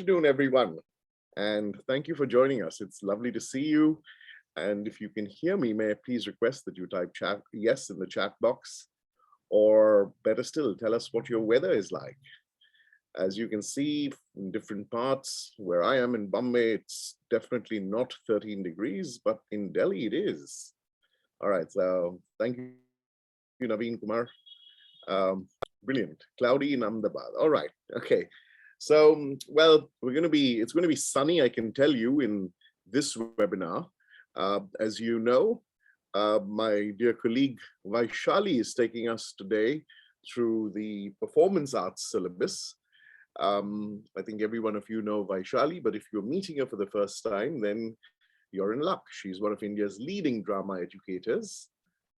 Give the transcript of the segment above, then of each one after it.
afternoon, everyone, and thank you for joining us. It's lovely to see you. And if you can hear me, may I please request that you type chat yes in the chat box, or better still, tell us what your weather is like. As you can see in different parts, where I am in Bombay, it's definitely not 13 degrees, but in Delhi it is. All right, so thank you, Naveen Kumar. Brilliant. Cloudy in Ahmedabad. All right, okay. So, well, it's going to be sunny, I can tell you, in this webinar. As you know, my dear colleague Vaishali is taking us today through the performance arts syllabus. I think every one of you know Vaishali, but if you're meeting her for the first time, then you're in luck. She's one of India's leading drama educators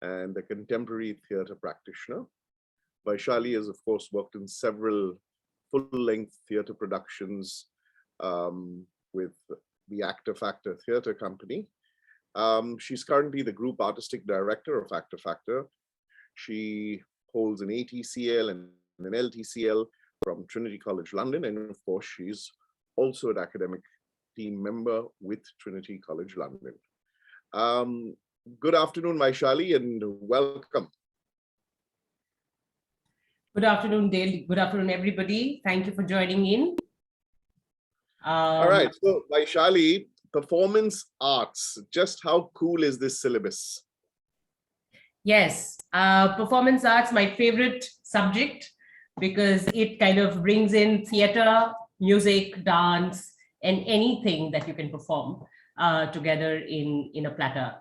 and a contemporary theatre practitioner. Vaishali has, of course, worked in several full-length theatre productions with the Actor Factor Theatre Company. She's currently the Group Artistic Director of Actor Factor. She holds an ATCL and an LTCL from Trinity College London, and of course, she's also an academic team member with Trinity College London. Good afternoon, Vaishali, and welcome. Good afternoon, Dale. Good afternoon, everybody. Thank you for joining in. All right, so Vaishali, performance arts, just how cool is this syllabus? Yes, performance arts, my favorite subject, because it kind of brings in theater, music, dance, and anything that you can perform together in a platter.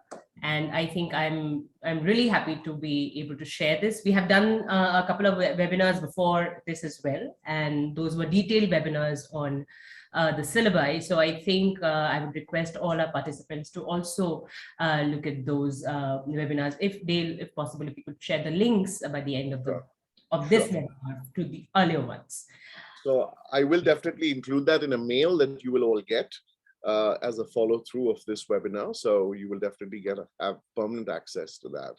And I think I'm really happy to be able to share this. We have done a couple of webinars before this as well, and those were detailed webinars on the syllabi. So I think I would request all our participants to also look at those webinars. If possible, if you could share the links by the end of this webinar to the earlier ones. So I will definitely include that in a mail that you will all get as a follow-through of this webinar. So you will definitely have permanent access to that.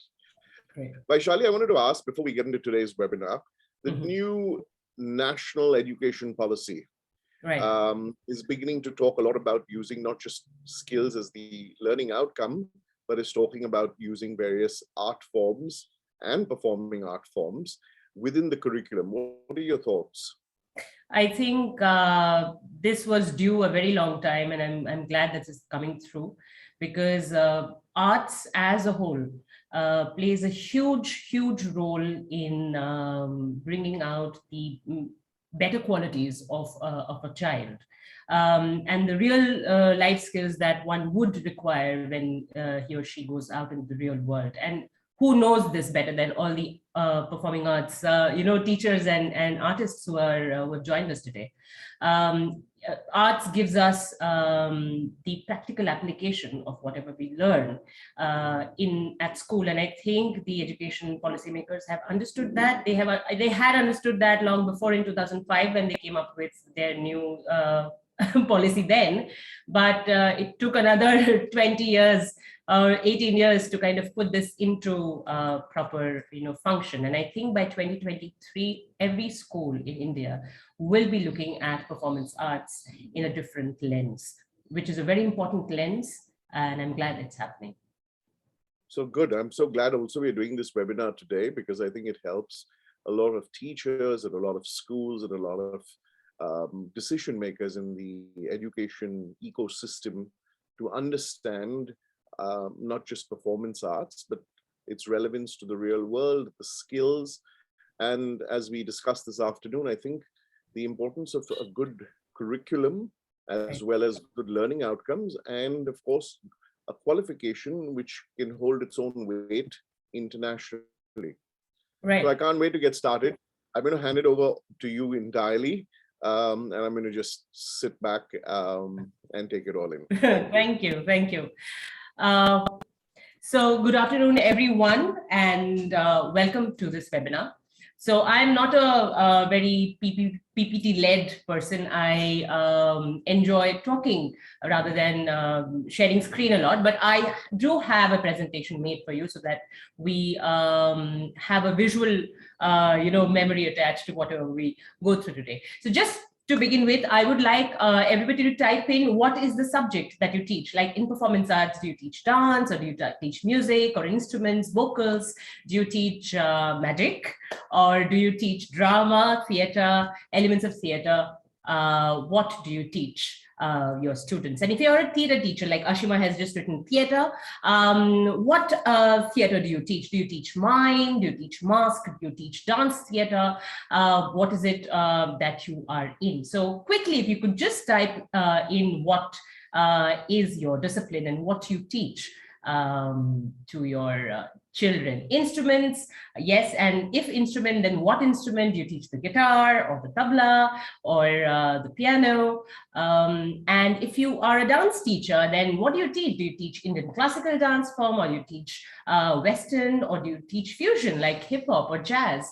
Great. Vaishali, I wanted to ask before we get into today's webinar, the new national education policy is beginning to talk a lot about using not just skills as the learning outcome, but is talking about using various art forms and performing art forms within the curriculum. What are your thoughts? I think this was due a very long time, and I'm glad that it's coming through, because arts as a whole plays a huge role in bringing out the better qualities of a child and the real life skills that one would require when he or she goes out into the real world. And who knows this better than all the performing arts, teachers and artists who have joined us today. Arts gives us the practical application of whatever we learn at school, and I think the education policymakers have understood that. They had understood that long before in 2005 when they came up with their new policy then, but it took another 20 years or 18 years to kind of put this into proper function. And I think by 2023, every school in India will be looking at performance arts in a different lens, which is a very important lens, and I'm glad it's happening. So good. I'm so glad also we're doing this webinar today, because I think it helps a lot of teachers and a lot of schools and a lot of decision makers in the education ecosystem to understand not just performance arts, but its relevance to the real world, the skills. And as we discussed this afternoon, I think the importance of a good curriculum as well as good learning outcomes, and of course, a qualification which can hold its own weight internationally. Right. So I can't wait to get started. I'm going to hand it over to you entirely. And I'm going to just sit back and take it all in. Thank you. So good afternoon, everyone, and welcome to this webinar. So I'm not a very PPT-led person. I enjoy talking rather than sharing screen a lot, but I do have a presentation made for you so that we have a visual memory attached to whatever we go through today. So just to begin with, I would like everybody to type in what is the subject that you teach. Like in performance arts, do you teach dance, or do you teach music or instruments, vocals? Do you teach magic, or do you teach drama, theater, elements of theater? What do you teach your students? And if you're a theater teacher, like Ashima has just written theater, what theater do you teach? Do you teach mime? Do you teach mask? Do you teach dance theater? What is it that you are in? So quickly, if you could just type in what is your discipline and what you teach to your children. Instruments, yes, and if instrument, then what instrument? Do you teach the guitar or the tabla or the piano? And if you are a dance teacher, then what do you teach? Do you teach Indian classical dance form, or do you teach Western, or do you teach fusion like hip hop or jazz?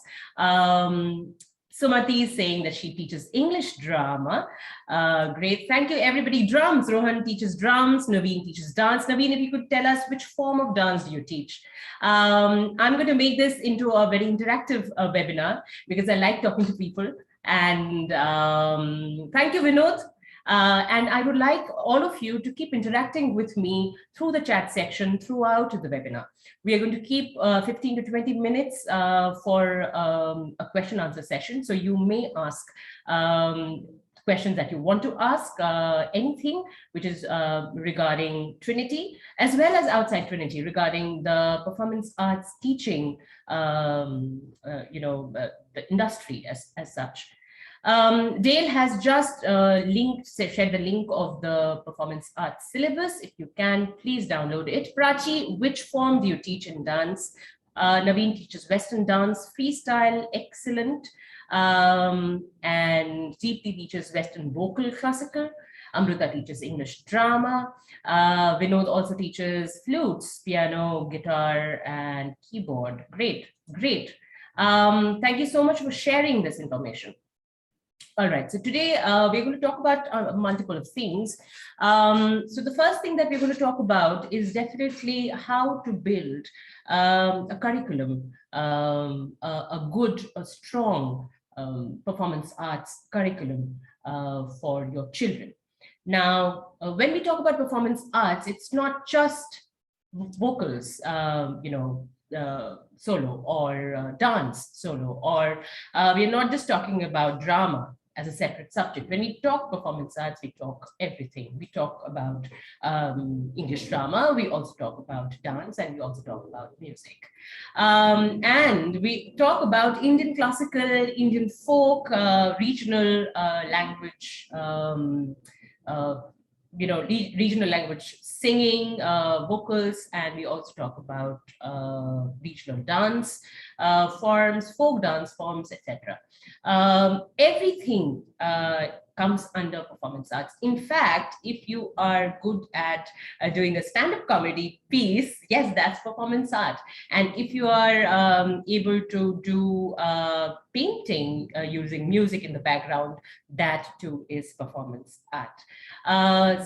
Sumati is saying that she teaches English drama. Great, thank you everybody. Drums, Rohan teaches drums, Naveen teaches dance. Naveen, if you could tell us which form of dance do you teach? I'm going to make this into a very interactive webinar because I like talking to people. And thank you, Vinod. And I would like all of you to keep interacting with me through the chat section throughout the webinar. We are going to keep 15 to 20 minutes for a question answer session. So you may ask questions that you want to ask, anything which is regarding Trinity, as well as outside Trinity, regarding the performance arts teaching, the industry as such. Dale has just shared the link of the performance arts syllabus. If you can, please download it. Prachi, which form do you teach in dance? Naveen teaches Western dance, freestyle, excellent. And Deepti teaches Western vocal, classical. Amrita teaches English drama. Vinod also teaches flutes, piano, guitar, and keyboard. Great, great. Thank you so much for sharing this information. All right, so today we're going to talk about multiple of things. So the first thing that we're going to talk about is definitely how to build a curriculum, a good, a strong performance arts curriculum for your children. Now, when we talk about performance arts, it's not just vocals, solo, or dance solo, or we're not just talking about drama as a separate subject. When we talk performance arts, we talk everything. We talk about English drama, we also talk about dance, and we also talk about music. And we talk about Indian classical, Indian folk, regional language, regional language singing, vocals, and we also talk about regional dance forms, folk dance forms, etc. Everything comes under performance arts. In fact, if you are good at doing a stand-up comedy piece, yes, that's performance art. And if you are able to do painting using music in the background, that too is performance art.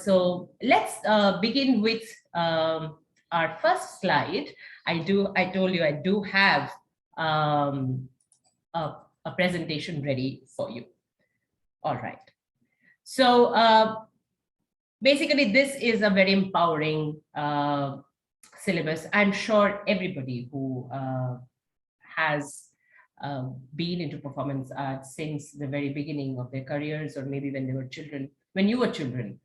So let's begin with our first slide. I told you I do have a presentation ready for you. All right. So basically, this is a very empowering syllabus. I'm sure everybody who has been into performance arts since the very beginning of their careers, or maybe when they were children, when you were children,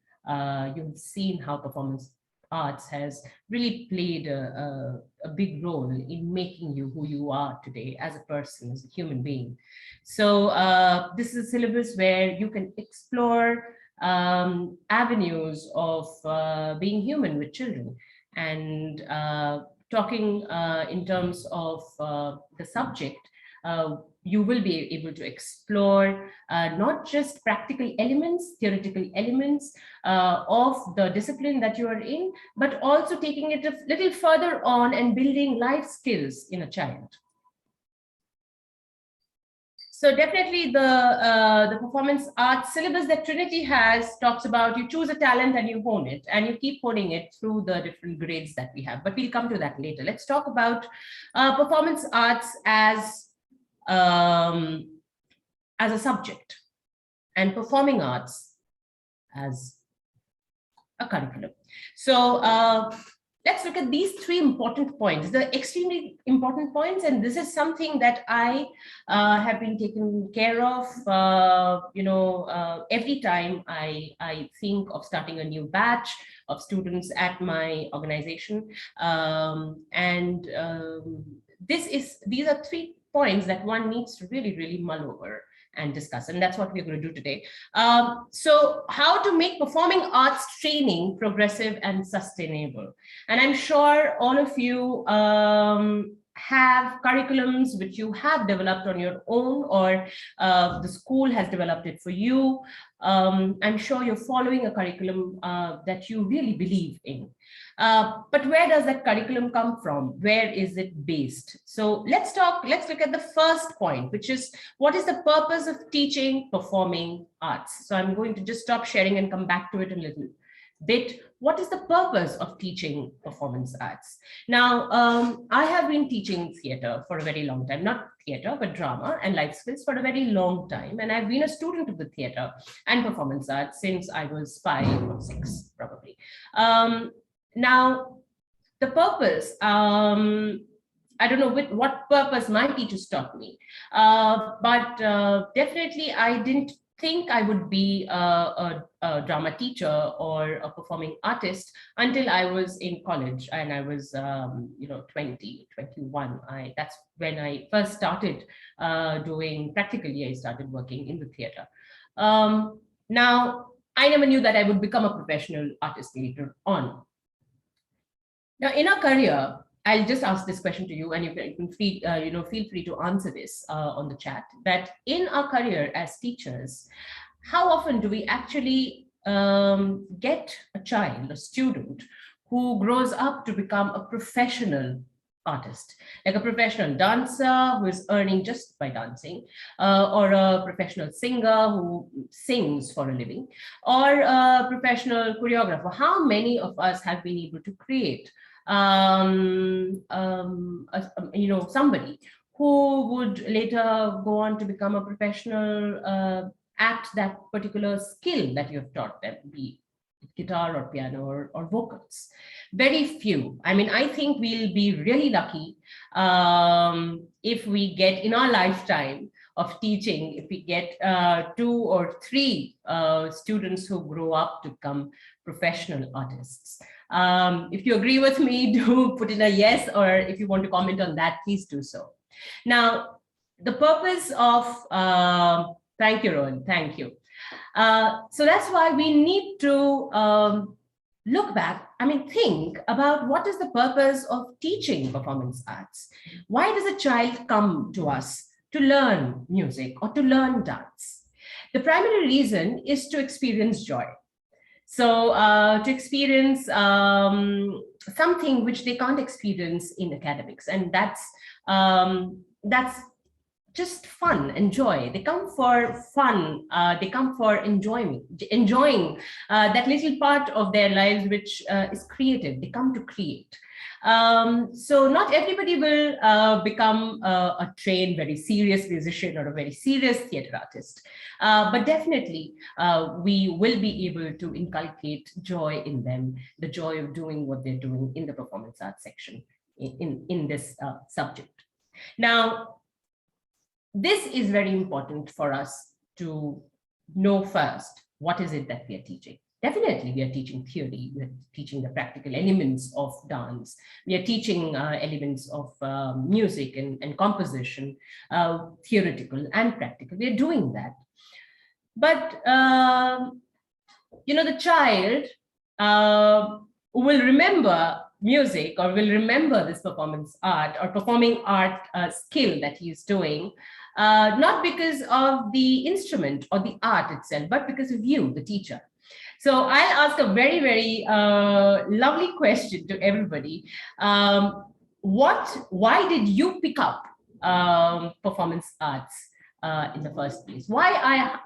you've seen how performance arts has really played a big role in making you who you are today as a person, as a human being. So this is a syllabus where you can explore avenues of being human with children, and talking in terms of the subject. You will be able to explore not just practical elements, theoretical elements of the discipline that you are in, but also taking it a little further on and building life skills in a child. So definitely the performance arts syllabus that Trinity has talks about you choose a talent and you hone it, and you keep honing it through the different grades that we have. But we'll come to that later. Let's talk about performance arts as a subject. and performing arts as a curriculum. So let's look at these three important points. They're extremely important points, and this is something that I have been taken care of. Every time I think of starting a new batch of students at my organization, these are 3 points that one needs to really mull over and discuss, and that's what we're going to do today. So how to make performing arts training progressive and sustainable. And I'm sure all of you have curriculums which you have developed on your own, or the school has developed it for you. I'm sure you're following a curriculum that you really believe in. But where does that curriculum come from? Where is it based? So let's look at the first point, which is, what is the purpose of teaching performing arts? So I'm going to just stop sharing and come back to it a little bit. What is the purpose of teaching performance arts? Now, I have been teaching theater for a very long time, not theater, but drama and life skills for a very long time. And I've been a student of the theater and performance arts since I was 5 or 6, probably. Now, the purpose, I don't know what purpose my teachers taught me, but definitely I didn't think I would be a drama teacher or a performing artist until I was in college, and I was 20, 21. That's when I first started doing practically. I started working in the theater. Now, I never knew that I would become a professional artist later on. Now, in our career, I'll just ask this question to you, and you can feel free to answer this on the chat. That in our career as teachers, how often do we actually get a child, a student, who grows up to become a professional artist, like a professional dancer who is earning just by dancing, or a professional singer who sings for a living, or a professional choreographer? How many of us have been able to create somebody who would later go on to become a professional at that particular skill that you've taught them, be it guitar or piano or vocals? Very few. I mean, I think we'll be really lucky if we get, in our lifetime of teaching, if we get 2 or 3 students who grow up to become professional artists. If you agree with me, do put in a yes, or if you want to comment on that, please do so. Now, the purpose of, thank you, Rohan, thank you. So that's why we need to look back, think about what is the purpose of teaching performance arts. Why does a child come to us to learn music or to learn dance? The primary reason is to experience joy. So to experience something which they can't experience in academics, and that's just fun and joy. They come for fun. They come for enjoying that little part of their lives which is creative. They come to create. So not everybody will become a trained, very serious musician or a very serious theater artist, but definitely we will be able to inculcate joy in them, the joy of doing what they're doing in the performance arts section in this subject. Now, this is very important for us to know first. What is it that we are teaching? Definitely, we are teaching theory. We are teaching the practical elements of dance. We are teaching elements of music and composition, theoretical and practical. We are doing that. But, the child will remember music, or will remember this performance art or performing art skill that he is doing, not because of the instrument or the art itself, but because of you, the teacher. So I'll ask a very, very lovely question to everybody. Why did you pick up performance arts in the first place? Why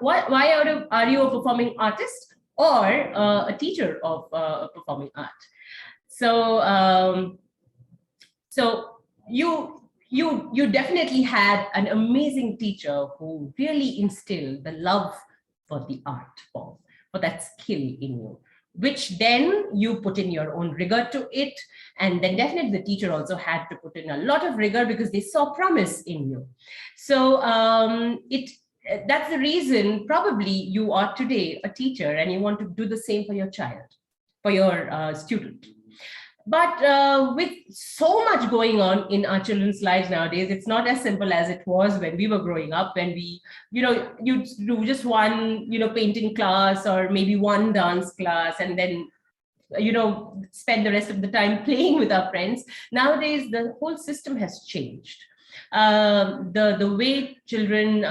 are you a performing artist or a teacher of performing art? So you definitely had an amazing teacher who really instilled the love for the art form, for that skill in you, which then you put in your own rigor to it. And then definitely the teacher also had to put in a lot of rigor because they saw promise in you. So that's the reason probably you are today a teacher and you want to do the same for your child, for your student. But with so much going on in our children's lives nowadays, it's not as simple as it was when we were growing up, when we, you do just one, painting class or maybe one dance class, and then, spend the rest of the time playing with our friends. Nowadays, the whole system has changed. The way children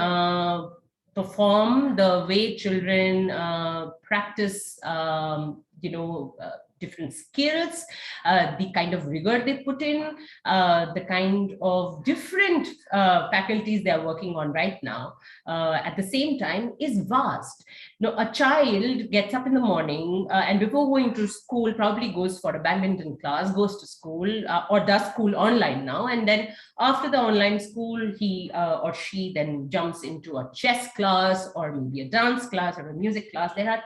perform, the way children practice, different skills, the kind of rigor they put in, the kind of different faculties they are working on right now at the same time is vast. A child gets up in the morning and before going to school probably goes for a badminton class, goes to school or does school online now. And then after the online school, he or she then jumps into a chess class or maybe a dance class or a music class. There are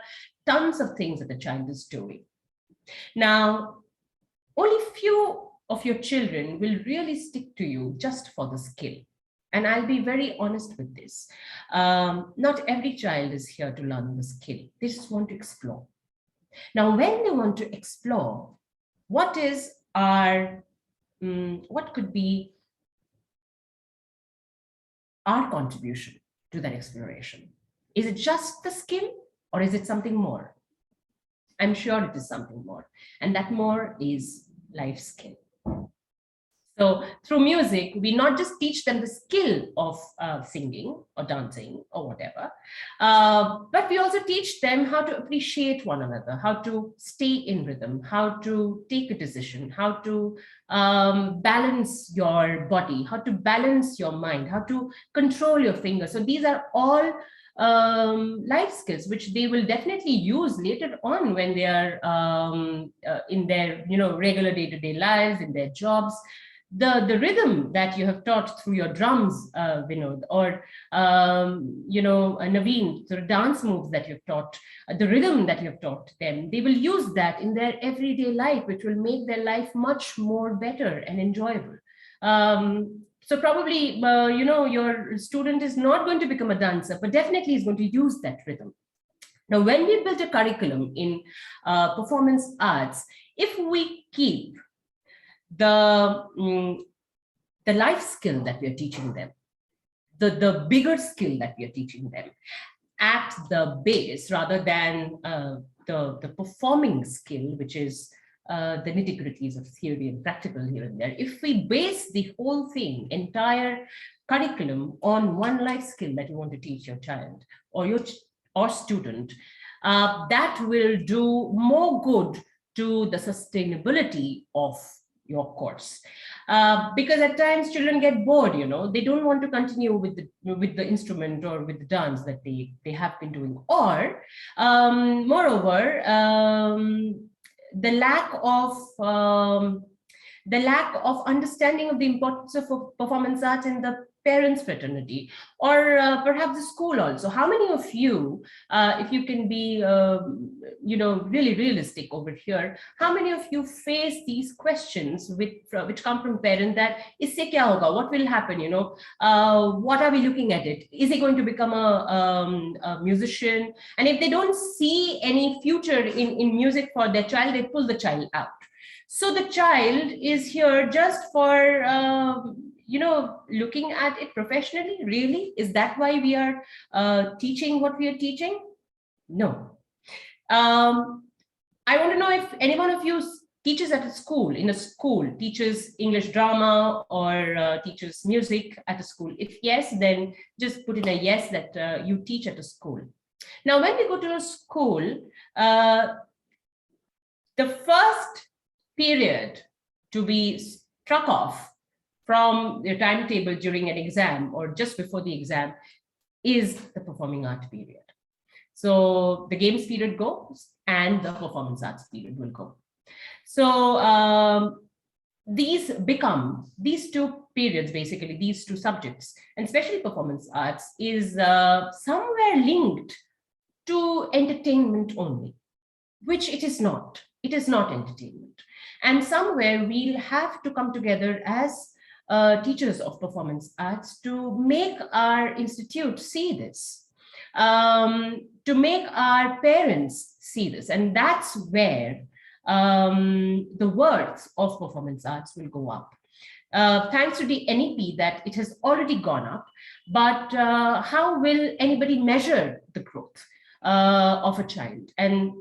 tons of things that the child is doing. Now, only few of your children will really stick to you just for the skill. And I'll be very honest with this. Not every child is here to learn the skill. They just want to explore. Now, when they want to explore, what could be our contribution to that exploration? Is it just the skill or is it something more? I'm sure it is something more. And that more is life skill. So through music, we not just teach them the skill of singing or dancing or whatever, but we also teach them how to appreciate one another, how to stay in rhythm, how to take a decision, how to balance your body, how to balance your mind, how to control your fingers. So these are all life skills which they will definitely use later on when they are in their regular day-to-day lives, in their jobs. The rhythm that you have taught through your drums, Vinod, or Naveen, the dance moves that you've taught, the rhythm that you've taught them, they will use that in their everyday life, which will make their life much more better and enjoyable. So probably, your student is not going to become a dancer, but definitely is going to use that rhythm. Now, when we build a curriculum in performance arts, if we keep the life skill that we are teaching them, the bigger skill that we are teaching them at the base, rather than the performing skill, which is the nitty-gritties of theory and practical here and there. If we base the whole thing, entire curriculum, on one life skill that you want to teach your child or your student, that will do more good to the sustainability of your course. Because at times children get bored, they don't want to continue with the instrument or with the dance that they have been doing. Or moreover, the lack of understanding of the importance of performance arts in the parents fraternity, or perhaps the school also. How many of you, if you can be really realistic over here, how many of you face these questions which come from parents that isse kya hoga, what will happen, what are we looking at it, is he going to become a musician? And if they don't see any future in music for their child, they pull the child out. So the child is here just for looking at it professionally. Really, is that why we are teaching what we are teaching? No. I want to know if any one of you teaches at a school, teaches English drama or teaches music at a school. If yes, then just put in a yes that you teach at a school. Now, when we go to a school, the first period to be struck off from your timetable during an exam or just before the exam is the performing art period. So the games period goes and the performance arts period will go. So these two periods, basically these two subjects, and especially performance arts, is somewhere linked to entertainment only, which it is not. It is not entertainment. And somewhere we'll have to come together as teachers of performance arts to make our institute see this, to make our parents see this. And that's where the worth of performance arts will go up. Thanks to the NEP that it has already gone up, but how will anybody measure the growth of a child? And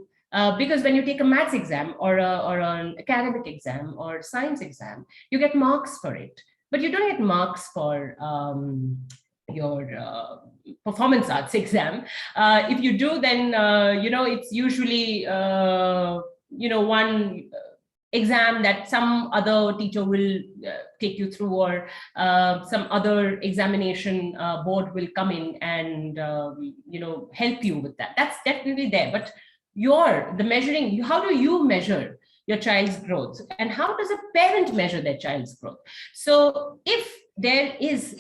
because when you take a maths exam or an academic exam or science exam, you get marks for it, but you don't get marks for your performance arts exam. If you do, then it's usually one exam that some other teacher will take you through, or some other examination board will come in and help you with that. That's definitely there. But the measuring, how do you measure your child's growth, and how does a parent measure their child's growth? So if there is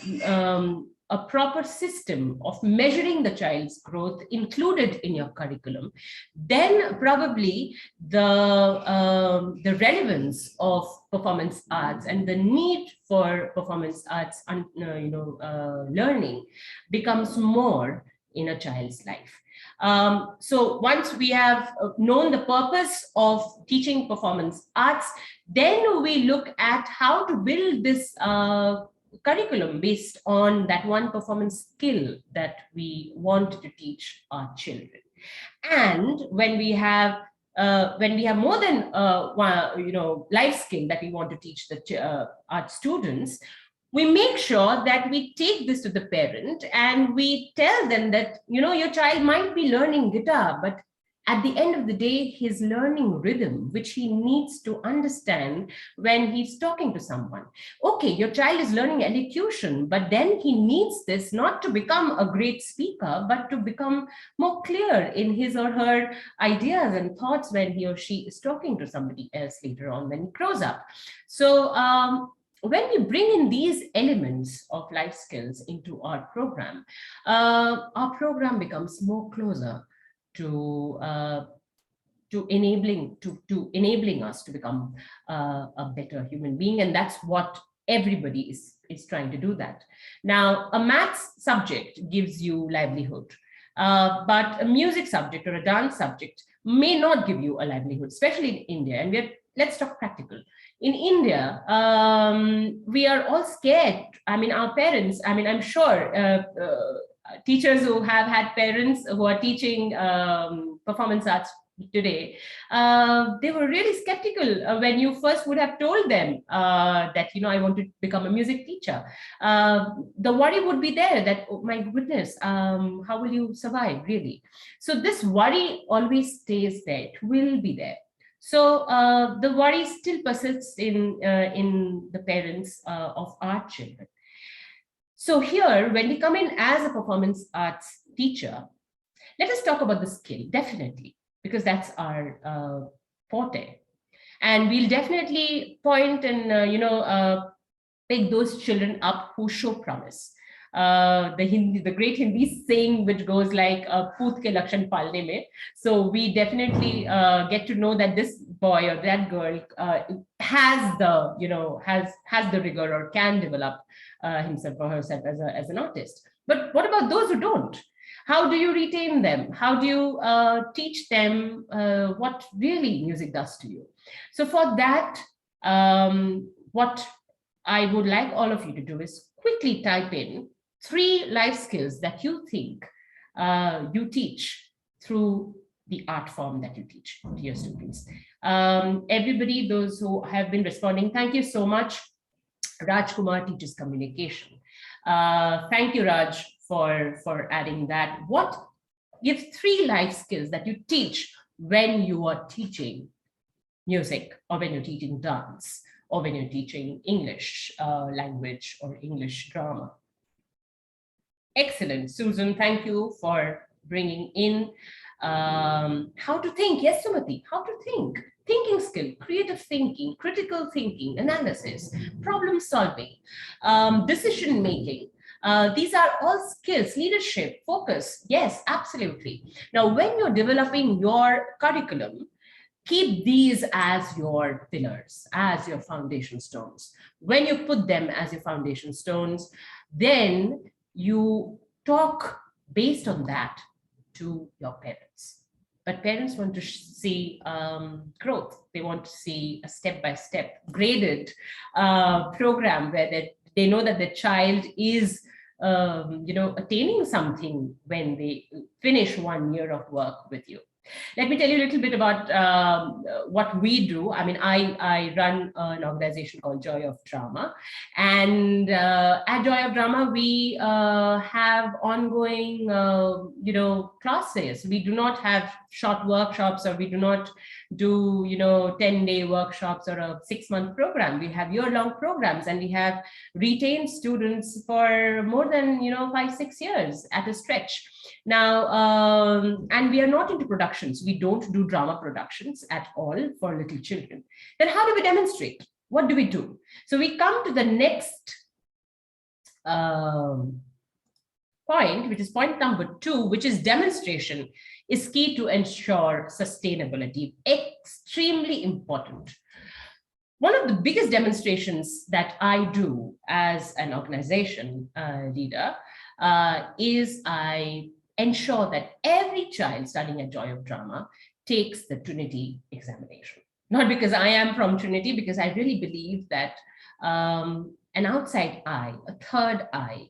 a proper system of measuring the child's growth included in your curriculum, then probably the relevance of performance arts and the need for performance arts learning becomes more in a child's life. So once we have known the purpose of teaching performance arts, then we look at how to build this curriculum based on that one performance skill that we want to teach our children. And when we have more than one, life skill that we want to teach our students, we make sure that we take this to the parent and we tell them that, your child might be learning guitar, but at the end of the day, he's learning rhythm, which he needs to understand when he's talking to someone. Okay, your child is learning elocution, but then he needs this not to become a great speaker, but to become more clear in his or her ideas and thoughts when he or she is talking to somebody else later on when he grows up. So when we bring in these elements of life skills into our program becomes more closer to enabling us to become a better human being. And that's what everybody is trying to do that. Now, a maths subject gives you livelihood, but a music subject or a dance subject may not give you a livelihood, especially in India. And let's talk practical. In India, we are all scared. I mean, our parents, I'm sure teachers who have had parents who are teaching performance arts today, they were really skeptical when you first would have told them that, I want to become a music teacher. The worry would be there that, oh my goodness, how will you survive, really? So this worry always stays there. It will be there. So the worry still persists in the parents of our children. So here, when we come in as a performance arts teacher, let us talk about the skill, definitely, because that's our forte. And we'll definitely point and, pick those children up who show promise. The great Hindi saying, which goes like "Poot ke lakshan palne mein." So we definitely get to know that this boy or that girl has the rigor or can develop himself or herself as an artist. But what about those who don't? How do you retain them? How do you teach them what really music does to you? So for that, what I would like all of you to do is quickly type in 3 life skills that you think you teach through the art form that you teach to your students. Everybody, those who have been responding, thank you so much. Raj Kumar teaches communication. Thank you, Raj, for adding that. Give 3 life skills that you teach when you are teaching music, or when you're teaching dance, or when you're teaching English language or English drama. Excellent, Susan, thank you for bringing in how to think. Yes, Sumati, how to think. Thinking skill, creative thinking, critical thinking, analysis, problem solving, decision making, These are all skills, leadership, focus. Yes, absolutely. Now, when you're developing your curriculum, keep these as your pillars, as your foundation stones. When you put them as your foundation stones, then you talk based on that to your parents. But parents want to see growth. They want to see a step-by-step graded program where they know that the child is attaining something when they finish 1 year of work with you. Let me tell you a little bit about what we do. I mean, I run an organization called Joy of Drama. And at Joy of Drama, we have ongoing, classes. We do not have short workshops, or we do not do, 10-day workshops or a 6-month program. We have year-long programs, and we have retained students for more than, 5-6 years at a stretch. Now, and we are not into productions. We don't do drama productions at all for little children. Then how do we demonstrate? What do we do? So we come to the next point, which is point number 2, which is demonstration is key to ensure sustainability. Extremely important. One of the biggest demonstrations that I do as an organization leader is I ensure that every child studying at Joy of Drama takes the Trinity examination. Not because I am from Trinity, because I really believe that an outside eye, a third eye,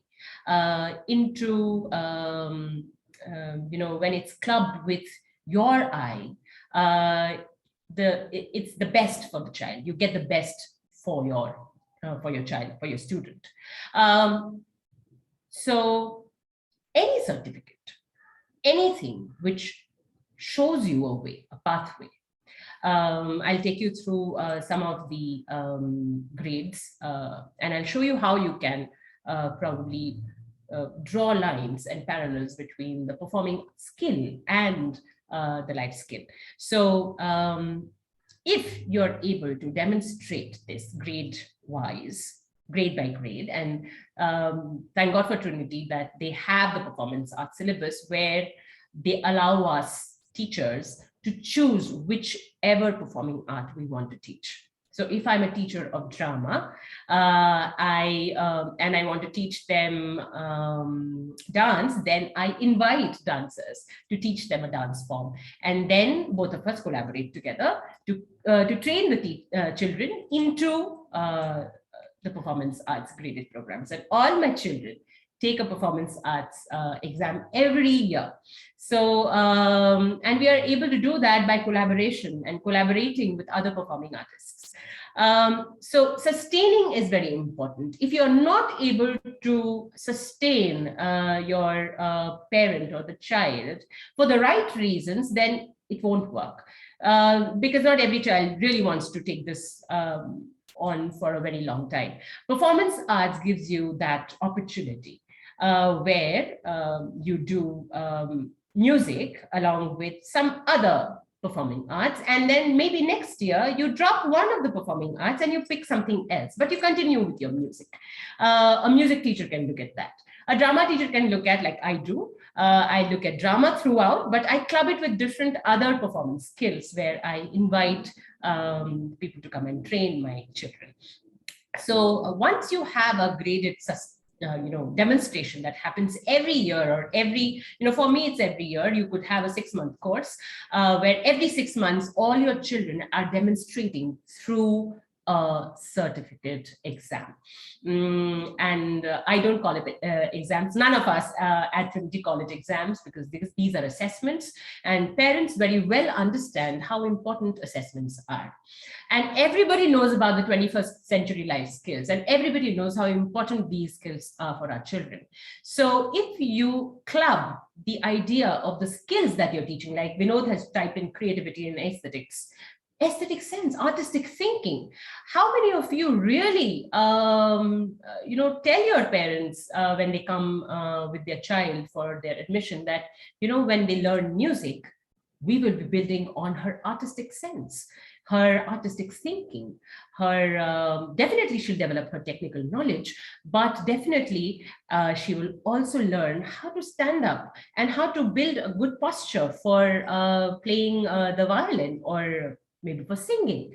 into, when it's clubbed with your eye, it's the best for the child. You get the best for your child, for your student. So any certificate, anything which shows you a way, a pathway. I'll take you through some of the grades, and I'll show you how you can probably draw lines and parallels between the performing skill and the life skill. So if you're able to demonstrate this grade-wise, grade by grade, and thank God for Trinity that they have the performance art syllabus where they allow us teachers to choose whichever performing art we want to teach. So if I'm a teacher of drama, I want to teach them dance, then I invite dancers to teach them a dance form. And then both of us collaborate together to train the children into the performance arts graded programs. And all my children take a performance arts exam every year. So, and we are able to do that by collaboration and collaborating with other performing artists. So sustaining is very important. If you're not able to sustain your parent or the child for the right reasons, then it won't work. Because not every child really wants to take this on for a very long time. Performance arts gives you that opportunity where you do music along with some other performing arts, and then maybe next year you drop one of the performing arts and you pick something else, but you continue with your music. A music teacher can look at that. A drama teacher can look at, like I do, I look at drama throughout, but I club it with different other performance skills where I invite people to come and train my children. So once you have a graded demonstration that happens every year, or every, for me, it's every year. You could have a 6-month course where every 6 months, all your children are demonstrating through a certificate exam. And I don't call it exams. None of us at Trinity call it exams, because these are assessments, and parents very well understand how important assessments are. And everybody knows about the 21st century life skills, and everybody knows how important these skills are for our children. So if you club the idea of the skills that you're teaching, like Vinod has typed in creativity and aesthetics, aesthetic sense, artistic thinking. How many of you really, tell your parents when they come with their child for their admission that, when they learn music, we will be building on her artistic sense, her artistic thinking, her definitely she'll develop her technical knowledge, but definitely she will also learn how to stand up and how to build a good posture for playing the violin or maybe for singing.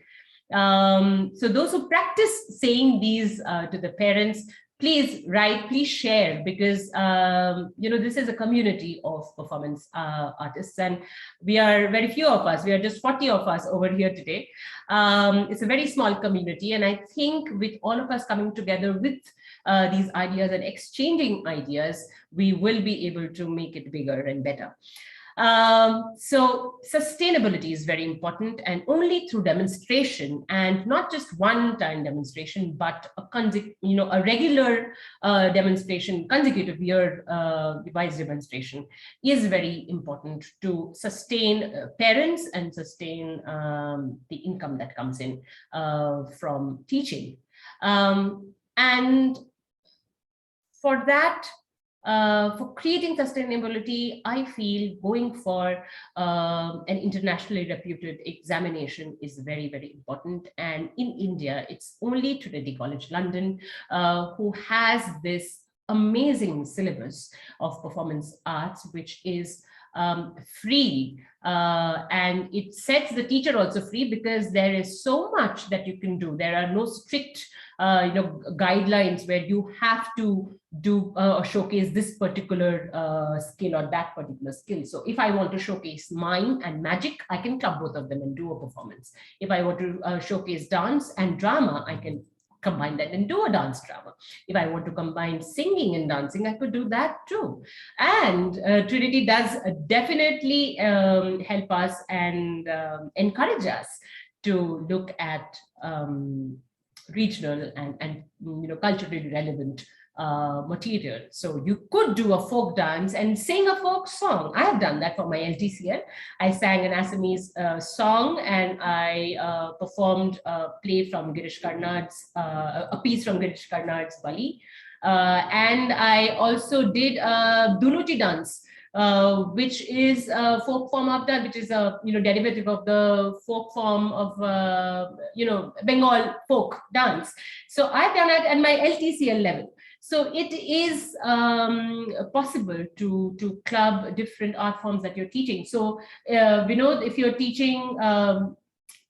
So those who practice saying these to the parents, please write, please share, because this is a community of performance artists, and we are very few of us. We are just 40 of us over here today. It's a very small community, and I think with all of us coming together with these ideas and exchanging ideas, we will be able to make it bigger and better. So sustainability is very important, and only through demonstration, and not just one-time demonstration, but a regular demonstration, consecutive year device demonstration is very important to sustain parents and sustain the income that comes in from teaching. And for that, for creating sustainability, I feel going for an internationally reputed examination is very, very important. And in India, it's only Trinity College London who has this amazing syllabus of performance arts, which is free, and it sets the teacher also free, because there is so much that you can do. There are no strict guidelines where you have to do or showcase this particular skill or that particular skill. So if I want to showcase mime and magic, I can club both of them and do a performance. If I want to showcase dance and drama, I can combine that and do a dance drama. If I want to combine singing and dancing, I could do that too. And Trinity does definitely help us and encourage us to look at regional and culturally relevant material. So you could do a folk dance and sing a folk song. I have done that for my LTCL. I sang an Assamese song, and I performed a play from Girish Karnad's, a piece from Girish Karnad's Bali. And I also did a Dunuti dance, which is a folk form of that, which is a derivative of the folk form of Bengal folk dance. So I've done it at my LTCL level. So it is possible to club different art forms that you're teaching. So Vinod, if you're teaching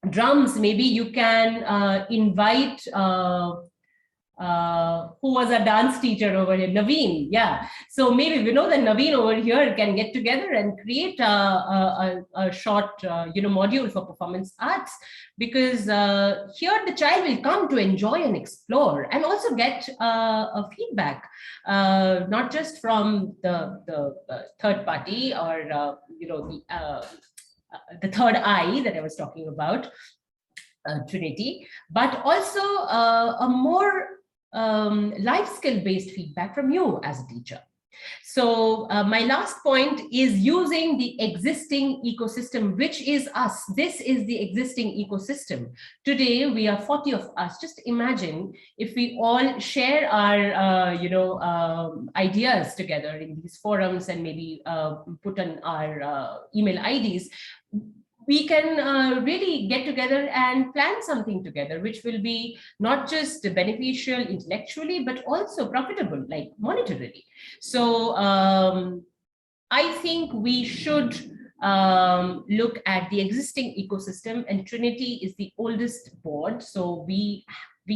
drums, maybe you can invite who was a dance teacher over here, Naveen. Yeah. So maybe we know that Naveen over here can get together and create a short, module for performance arts, because here the child will come to enjoy and explore, and also get a feedback, not just from the third party or the third eye that I was talking about, Trinity, but also a more life skill based feedback from you as a teacher. So my last point is using the existing ecosystem, which is us. This is the existing ecosystem. Today, we are 40 of us. Just imagine if we all share our, ideas together in these forums, and maybe put on our email IDs. We can really get together and plan something together, which will be not just beneficial intellectually, but also profitable, like monetarily. So I think we should look at the existing ecosystem, and Trinity is the oldest board. So we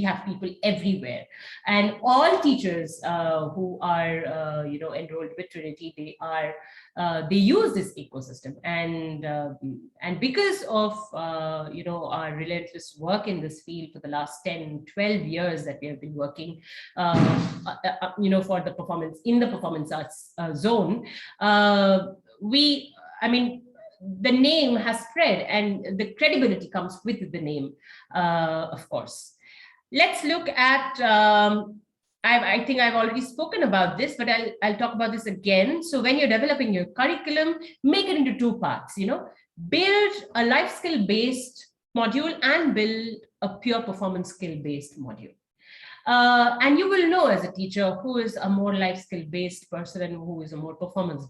have people everywhere, and all teachers who are enrolled with Trinity, they use this ecosystem, and because of our relentless work in this field for the last 10-12 years that we have been working for the performance arts zone, the name has spread, and the credibility comes with the name, of course. Let's look at, I think I've already spoken about this, but I'll talk about this again. So when you're developing your curriculum, make it into two parts, build a life skill based module and build a pure performance skill based module. And you will know as a teacher who is a more life skill based person and who is a more performance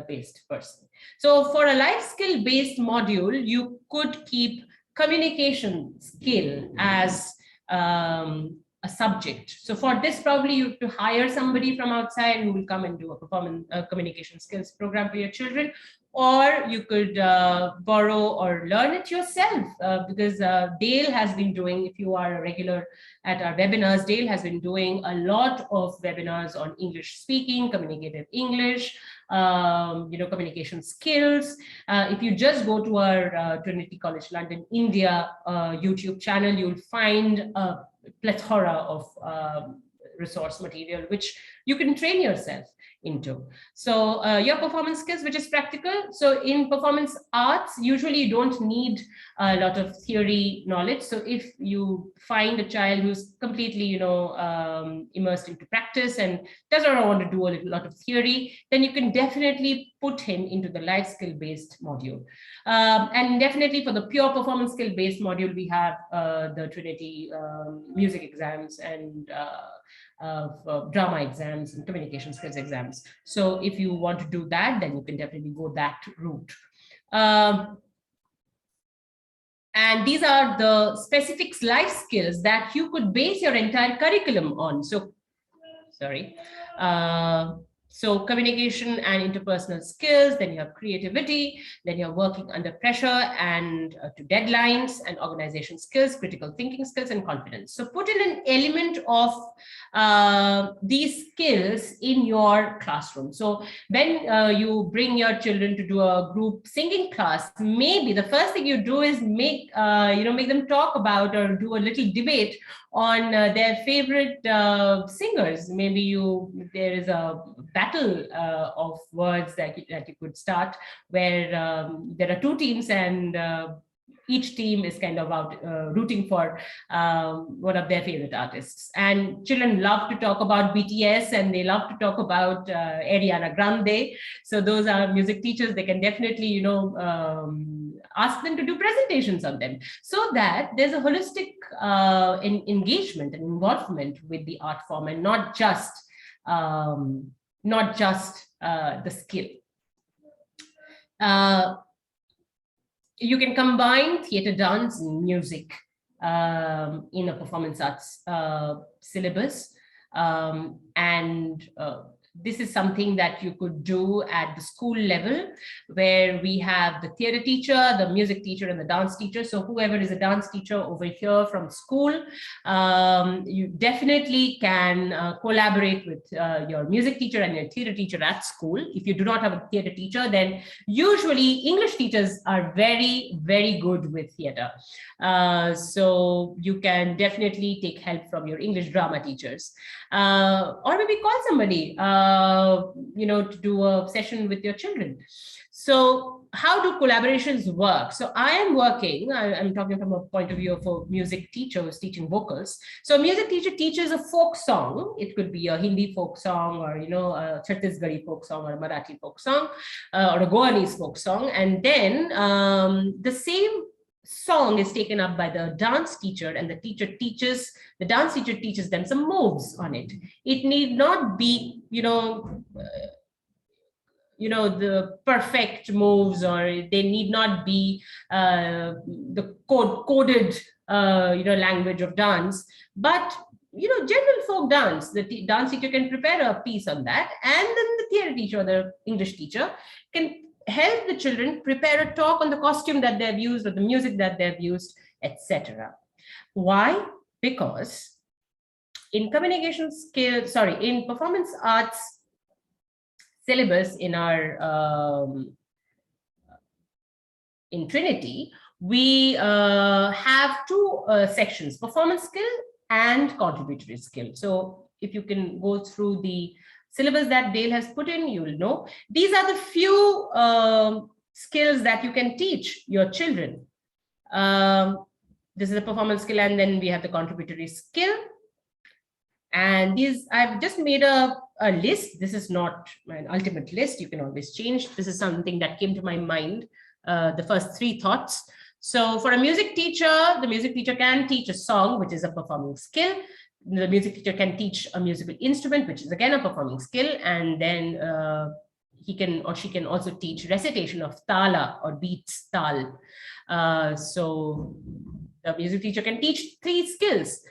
based person. So for a life skill based module, you could keep communication skill as a subject. So for this, probably you have to hire somebody from outside who will come and do a performance communication skills program for your children, or you could borrow or learn it yourself, because Dale has been doing, if you are a regular at our webinars, Dale has been doing a lot of webinars on English speaking, communicative English, communication skills. If you just go to our Trinity College London India YouTube channel, you'll find a plethora of resource material which you can train yourself into. So your performance skills, which is practical. So in performance arts, usually you don't need a lot of theory knowledge. So if you find a child who's completely, immersed into practice and does not want to do a lot of theory, then you can definitely put him into the life skill based module. And definitely for the pure performance skill based module, we have the Trinity music exams and drama exams and communication skills exams. So if you want to do that, then you can definitely go that route. And these are the specific life skills that you could base your entire curriculum on. So, sorry. So communication and interpersonal skills, then you have creativity, then you're working under pressure and to deadlines, and organization skills, critical thinking skills, and confidence. So put in an element of these skills in your classroom. So when you bring your children to do a group singing class, maybe the first thing you do is make them talk about or do a little debate on their favorite singers. Maybe there is a battle of words that you could start, where there are two teams and each team is kind of out rooting for one of their favorite artists. And children love to talk about BTS, and they love to talk about Ariana Grande. So those are music teachers. They can definitely, ask them to do presentations on them, so that there's a holistic engagement and involvement with the art form, and not just the skill. You can combine theater, dance, and music in a performance arts syllabus. This is something that you could do at the school level, where we have the theater teacher, the music teacher, and the dance teacher. So whoever is a dance teacher over here from school, you definitely can collaborate with your music teacher and your theater teacher at school. If you do not have a theater teacher, then usually English teachers are very, very good with theater. So you can definitely take help from your English drama teachers, or maybe call somebody to do a session with your children. So how do collaborations work? So I'm talking from a point of view of a music teacher who's teaching vocals. So a music teacher teaches a folk song. It could be a Hindi folk song, or a Chhattisgarhi folk song, or a Marathi folk song, or a Goanese folk song. And then the same song is taken up by the dance teacher, and the dance teacher teaches them some moves on it. It need not be the perfect moves, or they need not be the coded language of dance, but general folk dance. The dance teacher can prepare a piece on that, and then the theater teacher or the English teacher can help the children prepare a talk on the costume that they've used, or the music that they've used, etc. Why? Because in in performance arts syllabus in our in Trinity, we have two sections: performance skill and contributory skill. So if you can go through the syllabus that Dale has put in, you will know these are the few skills that you can teach your children. This is a performance skill, and then we have the contributory skill. And these, I've just made a list. This is not an ultimate list. You can always change. This is something that came to my mind, the first three thoughts. So for a music teacher, the music teacher can teach a song, which is a performing skill. The music teacher can teach a musical instrument, which is again a performing skill. And then he can or she can also teach recitation of tala or beats tal. So the music teacher can teach 3 skills,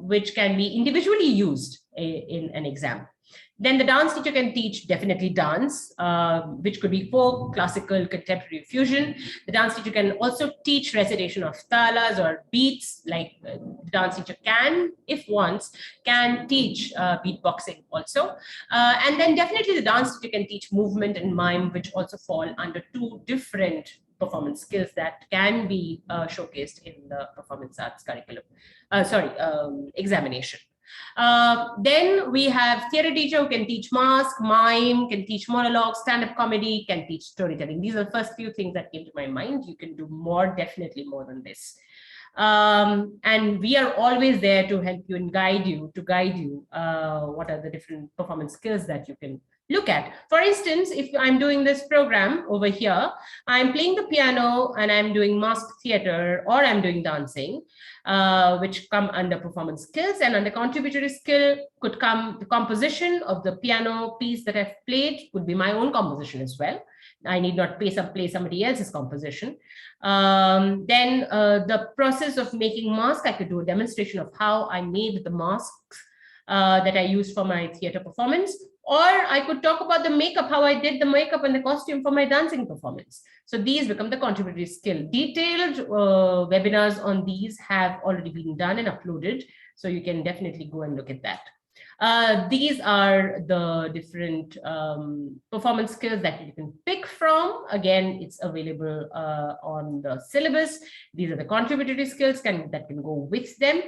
which can be individually used in an exam. Then the dance teacher can teach definitely dance, which could be folk, classical, contemporary, fusion. The dance teacher can also teach recitation of talas or beats, like the dance teacher can, if wants, can teach beatboxing also. And then definitely the dance teacher can teach movement and mime, which also fall under 2 different performance skills that can be showcased in the performance arts curriculum, examination. Then we have theater teacher who can teach mask, mime, can teach monologue, stand-up comedy, can teach storytelling. These are the first few things that came to my mind. You can do more, definitely more than this. And we are always there to help you and guide you, what are the different performance skills that you can look at. For instance, if I'm doing this program over here, I'm playing the piano and I'm doing masked theater or I'm doing dancing, which come under performance skills, and under contributory skill could come the composition of the piano piece that I've played, could be my own composition as well. I need not play somebody else's composition. Then the process of making mask, I could do a demonstration of how I made the masks that I used for my theater performance. Or I could talk about the makeup, how I did the makeup and the costume for my dancing performance. So these become the contributory skill. Detailed webinars on these have already been done and uploaded. So you can definitely go and look at that. These are the different performance skills that you can pick from. Again, it's available on the syllabus. These are the contributory skills that can go with them.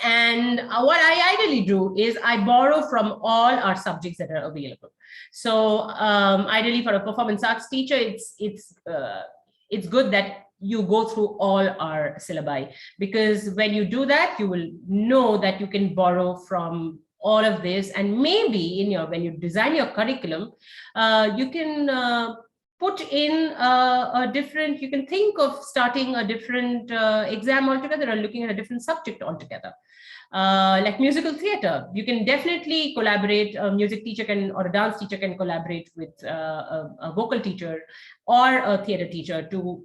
And what I ideally do is I borrow from all our subjects that are available. So ideally for a performance arts teacher, it's good that you go through all our syllabi, because when you do that, you will know that you can borrow from all of this, and maybe when you design your curriculum, you can put in you can think of starting a different exam altogether or looking at a different subject altogether. Like musical theater, you can definitely collaborate. A music teacher or a dance teacher can collaborate with a vocal teacher or a theater teacher to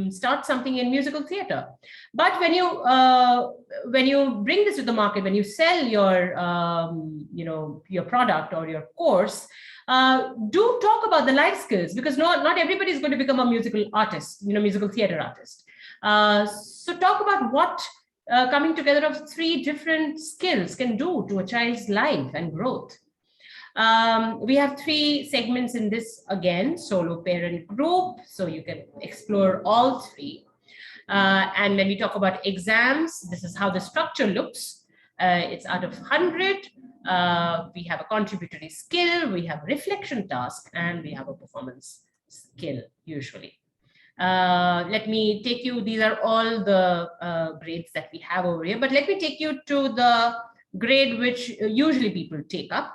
start something in musical theater. But when you bring this to the market, when you sell your product or your course, do talk about the life skills, because not everybody is going to become a musical artist, musical theater artist. So talk about what coming together of 3 different skills can do to a child's life and growth. We have 3 segments in this, again, solo, parent, group, so you can explore all 3. And when we talk about exams, this is how the structure looks. It's out of 100. We have a contributory skill, we have a reflection task, and we have a performance skill usually. Let me take you, these are all the grades that we have over here, but let me take you to the grade which usually people take up,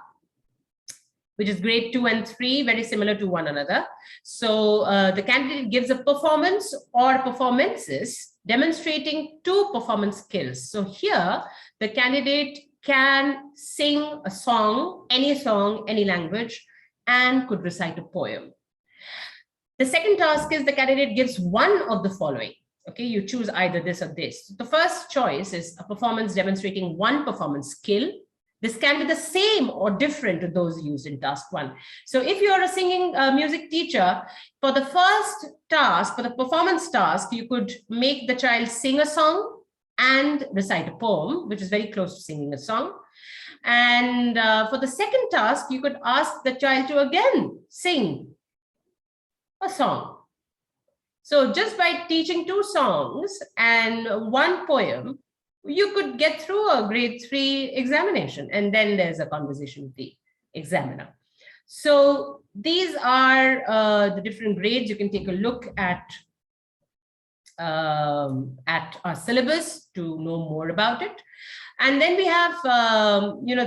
which is grade 2 and 3, very similar to one another. So the candidate gives a performance or performances demonstrating 2 performance skills. So here, the candidate can sing a song, any language, and could recite a poem. The second task is the candidate gives one of the following. Okay, you choose either this or this. The first choice is a performance demonstrating 1 performance skill. This can be the same or different to those used in task 1. So if you are a singing music teacher, for the first task, for the performance task, you could make the child sing a song and recite a poem, which is very close to singing a song. And for the second task, you could ask the child to again sing a song. So just by teaching 2 songs and 1 poem, you could get through a grade 3 examination, and then there's a conversation with the examiner. So these are the different grades. You can take a look at our syllabus to know more about it. And then we have,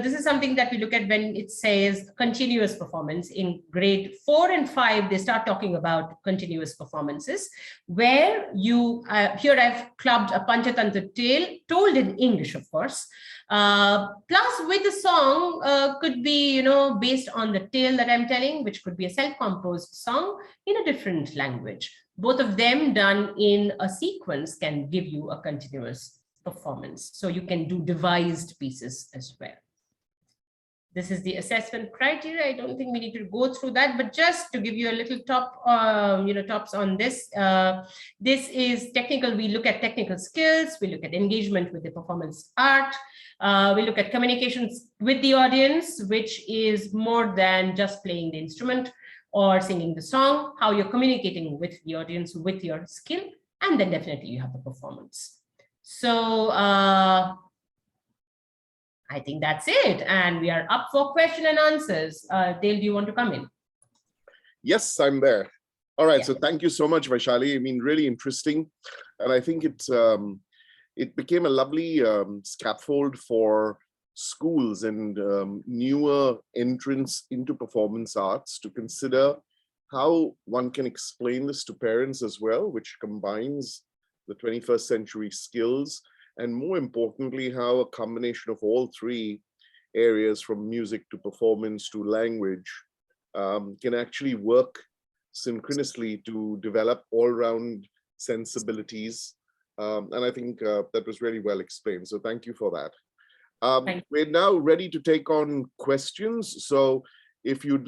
this is something that we look at when it says continuous performance. In grade 4 and 5, they start talking about continuous performances, where you, here I've clubbed a Panchatantra tale, told in English, of course, plus with the song, could be, based on the tale that I'm telling, which could be a self-composed song in a different language. Both of them done in a sequence can give you a continuous performance. So you can do devised pieces as well. This is the assessment criteria. I don't think we need to go through that, but just to give you a little tops on this. This is technical. We look at technical skills. We look at engagement with the performance art. We look at communications with the audience, which is more than just playing the instrument or singing the song, how you're communicating with the audience with your skill, and then definitely you have the performance. So I think that's it, and we are up for question and answers. Dale, do you want to come in? Yes, I'm there. All right, so thank you so much, Vaishali. I mean, really interesting, and I think it became a lovely scaffold for schools and newer entrants into performance arts to consider how one can explain this to parents as well, which combines the 21st century skills, and more importantly, how a combination of all three areas, from music to performance to language, can actually work synchronously to develop all-round sensibilities. And I think that was really well explained. So thank you for that. We're now ready to take on questions. So if you'd like